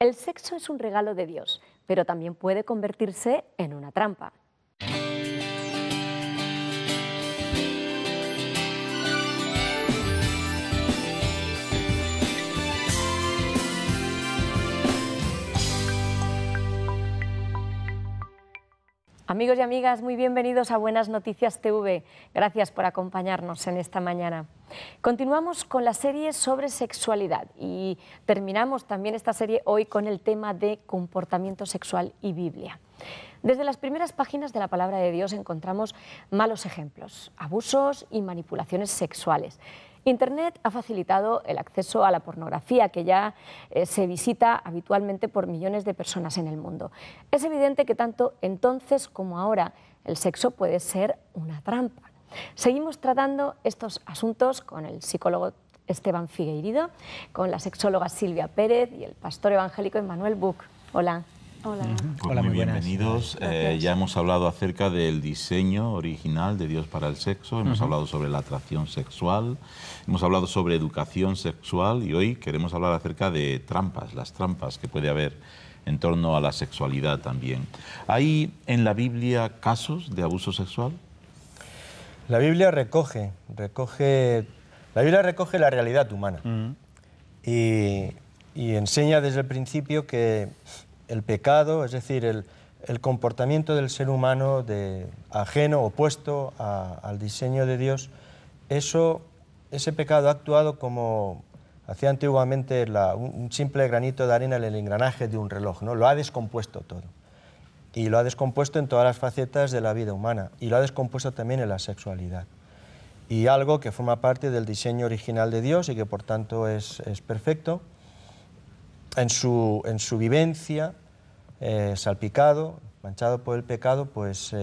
El sexo es un regalo de Dios, pero también puede convertirse en una trampa. Amigos y amigas, muy bienvenidos a Buenas Noticias TV. Gracias por acompañarnos en esta mañana. Continuamos con la serie sobre sexualidad y terminamos también esta serie hoy con el tema de comportamiento sexual y Biblia. Desde las primeras páginas de la Palabra de Dios encontramos malos ejemplos, abusos y manipulaciones sexuales. Internet ha facilitado el acceso a la pornografía, que ya se visita habitualmente por millones de personas en el mundo. Es evidente que tanto entonces como ahora el sexo puede ser una trampa. Seguimos tratando estos asuntos con el psicólogo Esteban Figueiredo, con la sexóloga Silvia Pérez y el pastor evangélico Emmanuel Buch. Hola. Hola. Pues Hola, muy buenas. bienvenidos. Ya hemos hablado acerca del diseño original de Dios para el sexo, hemos hablado sobre la atracción sexual, hemos hablado sobre educación sexual y hoy queremos hablar acerca de trampas, las trampas que puede haber en torno a la sexualidad también. ¿Hay en la Biblia casos de abuso sexual? La Biblia recoge la realidad humana y enseña desde el principio que el pecado, es decir, el comportamiento del ser humano ajeno, opuesto al diseño de Dios, ese pecado ha actuado como hacía antiguamente un simple granito de arena en el engranaje de un reloj, ¿no? Lo ha descompuesto todo. Y lo ha descompuesto en todas las facetas de la vida humana. Y lo ha descompuesto también en la sexualidad. Y algo que forma parte del diseño original de Dios y que por tanto es perfecto, en su vivencia, salpicado, manchado por el pecado, pues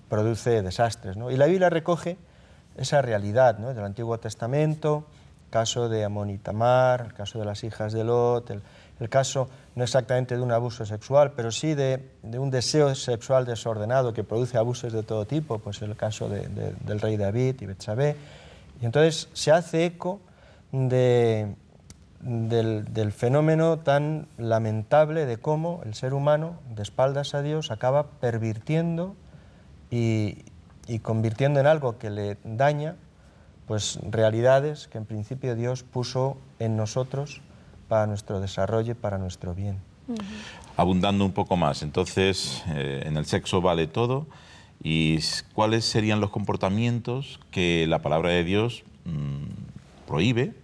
produce desastres, ¿no? Y la Biblia recoge esa realidad, ¿no?, del Antiguo Testamento, el caso de Amón y Tamar, el caso de las hijas de Lot, el caso no exactamente de un abuso sexual, pero sí de un deseo sexual desordenado que produce abusos de todo tipo, pues el caso del rey David y Betsabé. Y entonces se hace eco del fenómeno tan lamentable de cómo el ser humano, de espaldas a Dios, acaba pervirtiendo y convirtiendo en algo que le daña, pues realidades que en principio Dios puso en nosotros para nuestro desarrollo y para nuestro bien. Abundando un poco más, entonces en el sexo vale todo. ¿Y cuáles serían los comportamientos que la palabra de Dios prohíbe?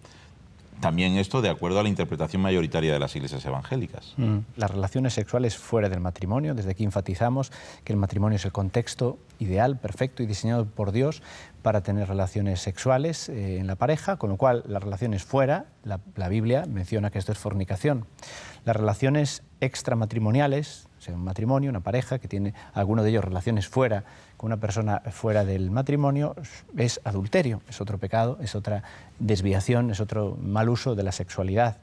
También esto de acuerdo a la interpretación mayoritaria de las iglesias evangélicas. Las relaciones sexuales fuera del matrimonio. Desde aquí enfatizamos que el matrimonio es el contexto ideal, perfecto y diseñado por Dios para tener relaciones sexuales en la pareja, con lo cual las relaciones fuera, la Biblia menciona que esto es fornicación. Las relaciones extramatrimoniales, o sea, un matrimonio, una pareja que tiene alguno de ellos relaciones fuera, con una persona fuera del matrimonio, es adulterio, es otro pecado, es otra desviación, es otro mal uso de la sexualidad.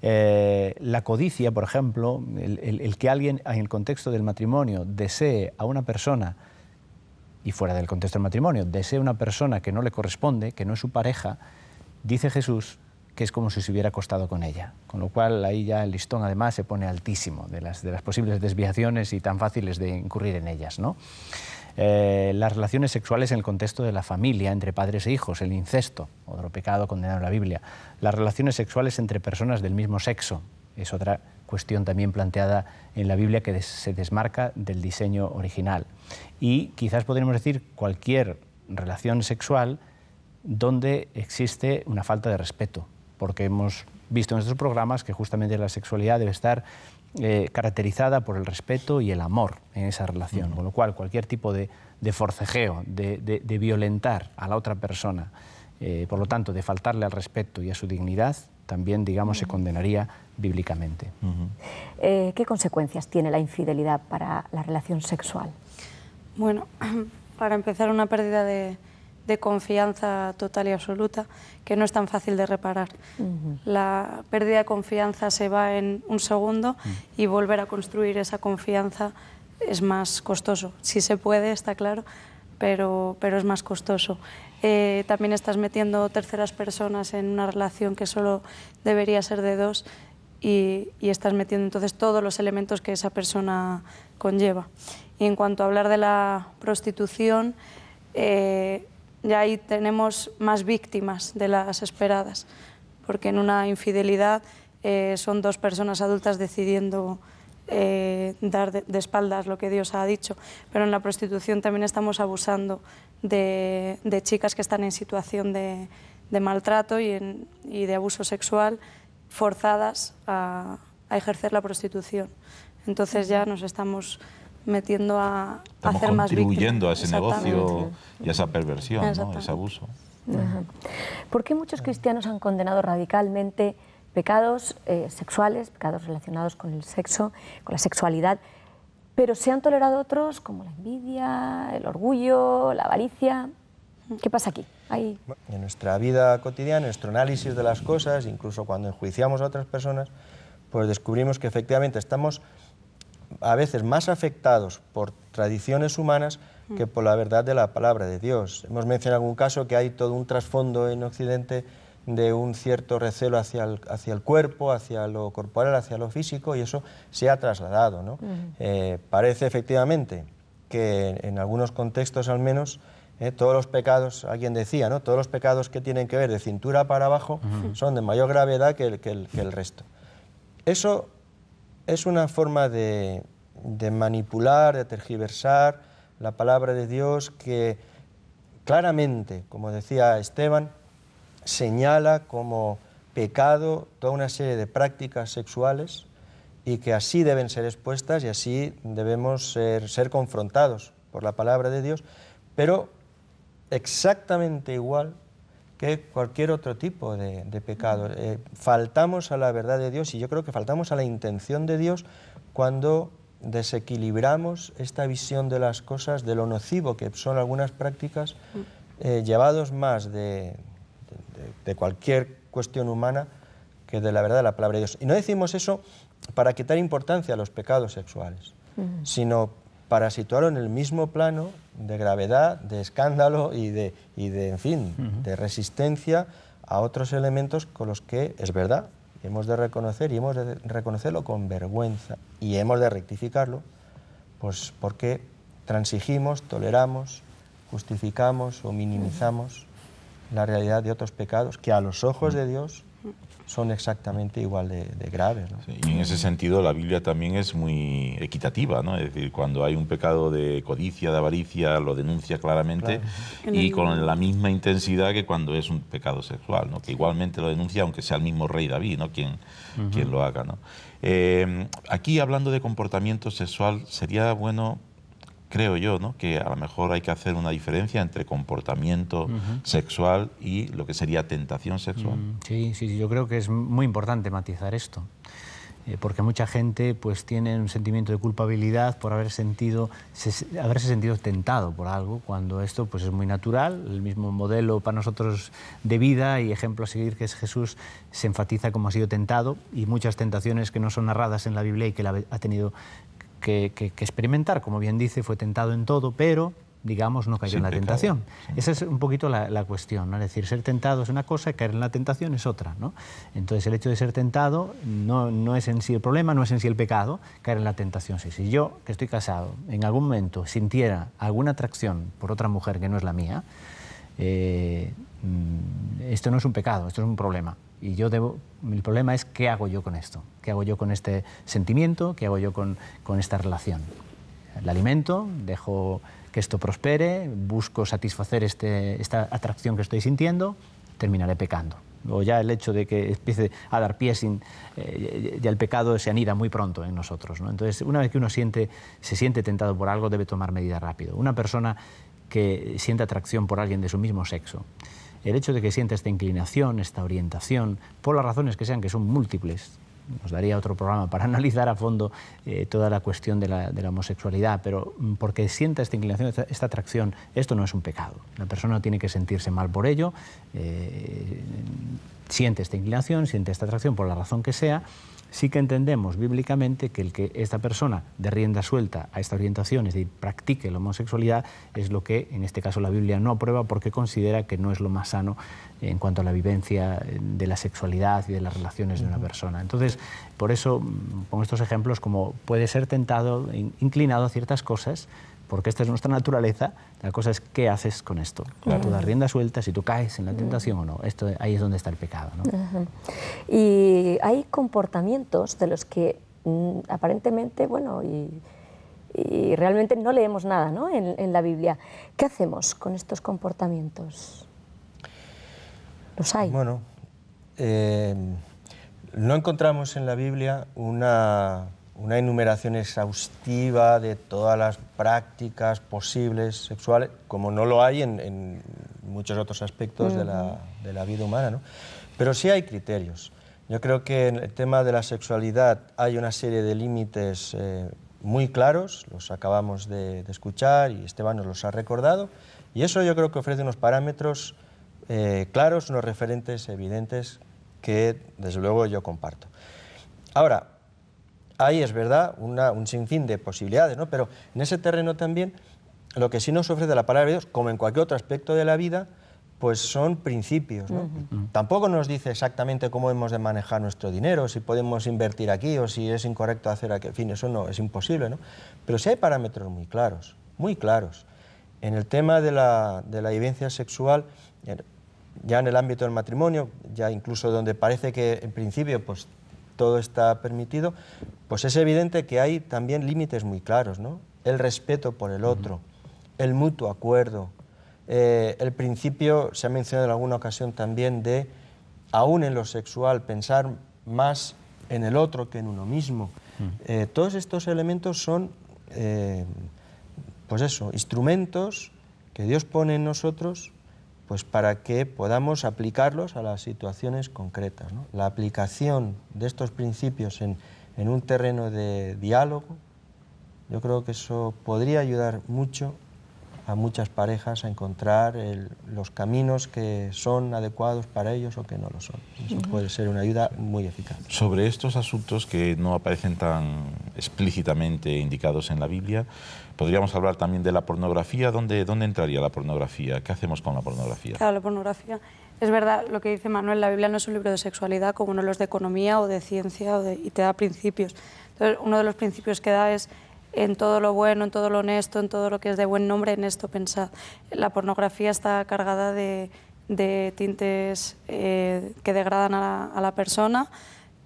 La codicia, por ejemplo, el que alguien en el contexto del matrimonio desee a una persona, y fuera del contexto del matrimonio, desee a una persona que no le corresponde, que no es su pareja, dice Jesús que es como si se hubiera acostado con ella. Con lo cual ahí ya el listón además se pone altísimo de las posibles desviaciones y tan fáciles de incurrir en ellas, ¿no? Las relaciones sexuales en el contexto de la familia, entre padres e hijos, el incesto, otro pecado condenado en la Biblia. Las relaciones sexuales entre personas del mismo sexo, es otra cuestión también planteada en la Biblia que se desmarca del diseño original. Y quizás podríamos decir cualquier relación sexual donde existe una falta de respeto, porque hemos visto en estos programas que justamente la sexualidad debe estar caracterizada por el respeto y el amor en esa relación, con lo cual cualquier tipo de forcejeo, de violentar a la otra persona, por lo tanto de faltarle al respeto y a su dignidad, también, digamos, se condenaría bíblicamente. ¿Qué consecuencias tiene la infidelidad para la relación sexual? Bueno, para empezar, una pérdida de confianza total y absoluta que no es tan fácil de reparar. La pérdida de confianza se va en un segundo y volver a construir esa confianza es más costoso. Sí se puede, está claro, pero es más costoso. También estás metiendo terceras personas en una relación que solo debería ser de dos y estás metiendo entonces todos los elementos que esa persona conlleva. Y en cuanto a hablar de la prostitución, ya ahí tenemos más víctimas de las esperadas, porque en una infidelidad son dos personas adultas decidiendo dar de espaldas lo que Dios ha dicho, pero en la prostitución también estamos abusando de chicas que están en situación de maltrato y de abuso sexual, forzadas a ejercer la prostitución. Entonces ya nos estamos metiendo a hacer más víctimas. Contribuyendo a ese negocio y a esa perversión, ¿no? Ese abuso. ¿Por qué muchos cristianos han condenado radicalmente pecados sexuales, pecados relacionados con el sexo, con la sexualidad, pero se han tolerado otros como la envidia, el orgullo, la avaricia? ¿Qué pasa aquí? En nuestra vida cotidiana, en nuestro análisis de las cosas, incluso cuando enjuiciamos a otras personas, pues descubrimos que efectivamente estamos a veces más afectados por tradiciones humanas que por la verdad de la palabra de Dios. Hemos mencionado en algún caso que hay todo un trasfondo en Occidente de un cierto recelo hacia el cuerpo, hacia lo corporal, hacia lo físico, y eso se ha trasladado, ¿no? Parece efectivamente que en algunos contextos al menos todos los pecados, alguien decía, ¿no? Todos los pecados que tienen que ver de cintura para abajo son de mayor gravedad que el resto. Eso es una forma de manipular, de tergiversar la palabra de Dios que claramente, como decía Esteban, señala como pecado toda una serie de prácticas sexuales y que así deben ser expuestas y así debemos ser confrontados por la palabra de Dios, pero exactamente igual que cualquier otro tipo de pecado. Faltamos a la verdad de Dios y yo creo que faltamos a la intención de Dios cuando desequilibramos esta visión de las cosas, de lo nocivo que son algunas prácticas, llevados más de cualquier cuestión humana que de la verdad de la palabra de Dios. Y no decimos eso para quitar importancia a los pecados sexuales, sino para situarlo en el mismo plano de gravedad, de escándalo y de en fin, de resistencia a otros elementos con los que, es verdad, hemos de reconocer y hemos de reconocerlo con vergüenza y hemos de rectificarlo, pues porque transigimos, toleramos, justificamos o minimizamos la realidad de otros pecados que a los ojos de Dios son exactamente igual de graves, ¿no? Sí, y en ese sentido la Biblia también es muy equitativa, ¿no? Es decir, cuando hay un pecado de codicia, de avaricia, lo denuncia claramente, claro, y con la misma intensidad que cuando es un pecado sexual, ¿no? Que igualmente lo denuncia, aunque sea el mismo rey David, ¿no? quien lo haga, ¿no? Aquí, hablando de comportamiento sexual, sería bueno, creo yo, ¿no? Que a lo mejor hay que hacer una diferencia entre comportamiento sexual y lo que sería tentación sexual. Sí, yo creo que es muy importante matizar esto, porque mucha gente pues tiene un sentimiento de culpabilidad por haberse sentido tentado por algo, cuando esto pues es muy natural. El mismo modelo para nosotros de vida y ejemplo a seguir, que es Jesús, se enfatiza como ha sido tentado, y muchas tentaciones que no son narradas en la Biblia y que la ha tenido que experimentar, como bien dice, fue tentado en todo, pero, digamos, no cayó en la tentación. Esa es un poquito la cuestión, ¿no? Es decir, ser tentado es una cosa, caer en la tentación es otra, ¿no? Entonces, el hecho de ser tentado no es en sí el problema, no es en sí el pecado, caer en la tentación sí. Si yo, que estoy casado, en algún momento sintiera alguna atracción por otra mujer que no es la mía, esto no es un pecado, esto es un problema. Y el problema es qué hago yo con esto, qué hago yo con este sentimiento, qué hago yo con esta relación. La alimento, dejo que esto prospere, busco satisfacer esta atracción que estoy sintiendo, terminaré pecando. O ya el hecho de que empiece a dar pie ya el pecado se anida muy pronto en nosotros, ¿no? Entonces, una vez que uno se siente tentado por algo, debe tomar medidas rápido. Una persona que siente atracción por alguien de su mismo sexo, el hecho de que sienta esta inclinación, esta orientación, por las razones que sean, que son múltiples, nos daría otro programa para analizar a fondo toda la cuestión de la homosexualidad, pero porque sienta esta inclinación, esta atracción, esto no es un pecado. La persona no tiene que sentirse mal por ello, siente esta inclinación, siente esta atracción por la razón que sea, sí que entendemos bíblicamente que el que esta persona dé rienda suelta a esta orientación, es decir, practique la homosexualidad, es lo que en este caso la Biblia no aprueba porque considera que no es lo más sano en cuanto a la vivencia de la sexualidad y de las relaciones de una persona. Entonces, por eso pongo estos ejemplos como puede ser tentado, inclinado a ciertas cosas, porque esta es nuestra naturaleza. La cosa es qué haces con esto. Claro. Tú das rienda suelta, si tú caes en la tentación o no. Ahí es donde está el pecado, ¿no? Y hay comportamientos de los que aparentemente, bueno, y realmente no leemos nada, ¿no?, en la Biblia. ¿Qué hacemos con estos comportamientos? ¿Los hay? Bueno, no encontramos en la Biblia una enumeración exhaustiva de todas las prácticas posibles sexuales, como no lo hay en muchos otros aspectos de la vida humana, ¿no? Pero sí hay criterios. Yo creo que en el tema de la sexualidad hay una serie de límites muy claros, los acabamos de escuchar y Esteban nos los ha recordado, y eso yo creo que ofrece unos parámetros claros, unos referentes evidentes que desde luego yo comparto. Ahora, ahí es verdad un sinfín de posibilidades, ¿no? Pero en ese terreno también lo que sí nos ofrece la palabra de Dios, como en cualquier otro aspecto de la vida, pues son principios, ¿no? Tampoco nos dice exactamente cómo hemos de manejar nuestro dinero, si podemos invertir aquí o si es incorrecto hacer aquel, en fin, eso no es imposible, ¿no? Pero sí hay parámetros muy claros, muy claros. En el tema de la vivencia sexual, ya en el ámbito del matrimonio, ya incluso donde parece que en principio pues todo está permitido, pues es evidente que hay también límites muy claros, ¿no? El respeto por el otro, el mutuo acuerdo, el principio, se ha mencionado en alguna ocasión también, de, aún en lo sexual, pensar más en el otro que en uno mismo. Todos estos elementos son, pues eso, instrumentos que Dios pone en nosotros pues para que podamos aplicarlos a las situaciones concretas, ¿no? La aplicación de estos principios en un terreno de diálogo, yo creo que eso podría ayudar mucho a muchas parejas a encontrar los caminos que son adecuados para ellos o que no lo son. Eso puede ser una ayuda muy eficaz. Sobre estos asuntos que no aparecen tan explícitamente indicados en la Biblia, podríamos hablar también de la pornografía. ¿Dónde entraría la pornografía? ¿Qué hacemos con la pornografía? Claro, la pornografía. Es verdad lo que dice Manuel, la Biblia no es un libro de sexualidad como no los de economía o de ciencia y te da principios. Entonces, uno de los principios que da es: en todo lo bueno, en todo lo honesto, en todo lo que es de buen nombre, en esto pensad. La pornografía está cargada de tintes que degradan a la persona.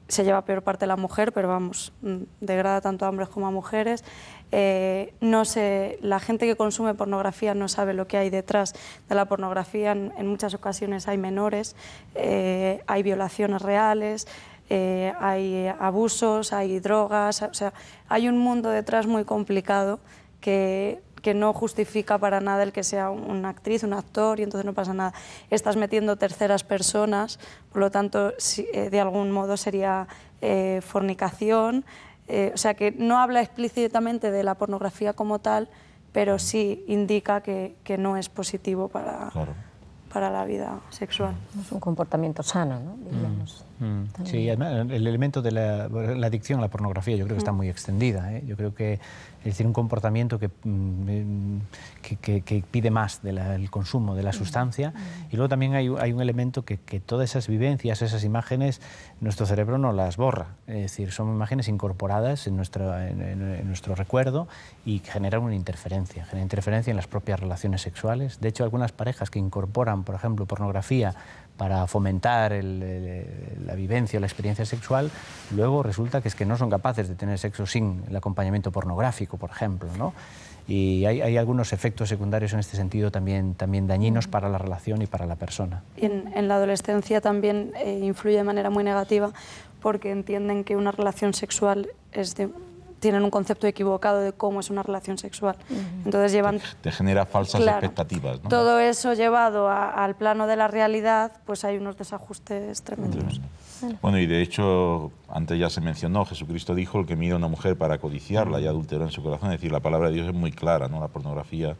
Se lleva peor parte la mujer, pero vamos, degrada tanto a hombres como a mujeres. La gente que consume pornografía no sabe lo que hay detrás de la pornografía. En muchas ocasiones hay menores, hay violaciones reales, hay abusos, hay drogas, o sea, hay un mundo detrás muy complicado que no justifica para nada el que sea una actriz, un actor, y entonces no pasa nada. Estás metiendo terceras personas, por lo tanto, de algún modo sería fornicación. O sea, que no habla explícitamente de la pornografía como tal, pero sí indica que no es positivo para la vida sexual. Es un comportamiento sano, ¿no? Diríamos. Sí, además, el elemento de la adicción a la pornografía yo creo que está muy extendida, ¿eh? Yo creo que es decir, un comportamiento que pide más del consumo de la sustancia, y luego también hay un elemento que todas esas vivencias, esas imágenes, nuestro cerebro no las borra, es decir, son imágenes incorporadas en nuestro recuerdo y generan una interferencia, en las propias relaciones sexuales. De hecho, algunas parejas que incorporan, por ejemplo, pornografía para fomentar la vivencia o la experiencia sexual, luego resulta que no son capaces de tener sexo sin el acompañamiento pornográfico, por ejemplo, ¿no? Y hay algunos efectos secundarios en este sentido también dañinos para la relación y para la persona. En la adolescencia también influye de manera muy negativa, porque entienden que una relación sexual tienen un concepto equivocado de cómo es una relación sexual. Entonces llevan... Te genera falsas expectativas, ¿no? Todo eso llevado al plano de la realidad, pues hay unos desajustes tremendos. Bueno, y de hecho, antes ya se mencionó, Jesucristo dijo: el que mira a una mujer para codiciarla y adulteró en su corazón. Es decir, la palabra de Dios es muy clara, ¿no? La pornografía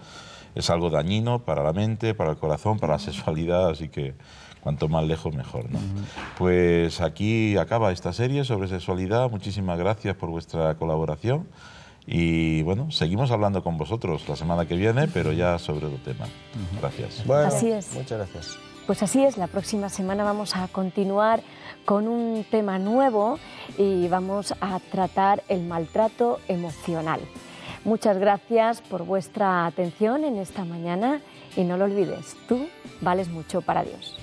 es algo dañino para la mente, para el corazón, para la sexualidad, así que cuanto más lejos mejor, ¿no? Pues aquí acaba esta serie sobre sexualidad. Muchísimas gracias por vuestra colaboración y bueno, seguimos hablando con vosotros la semana que viene, pero ya sobre otro tema. Gracias. Bueno, Así es. muchas gracias. Pues así es, la próxima semana vamos a continuar con un tema nuevo y vamos a tratar el maltrato emocional. Muchas gracias por vuestra atención en esta mañana y no lo olvides, tú vales mucho para Dios.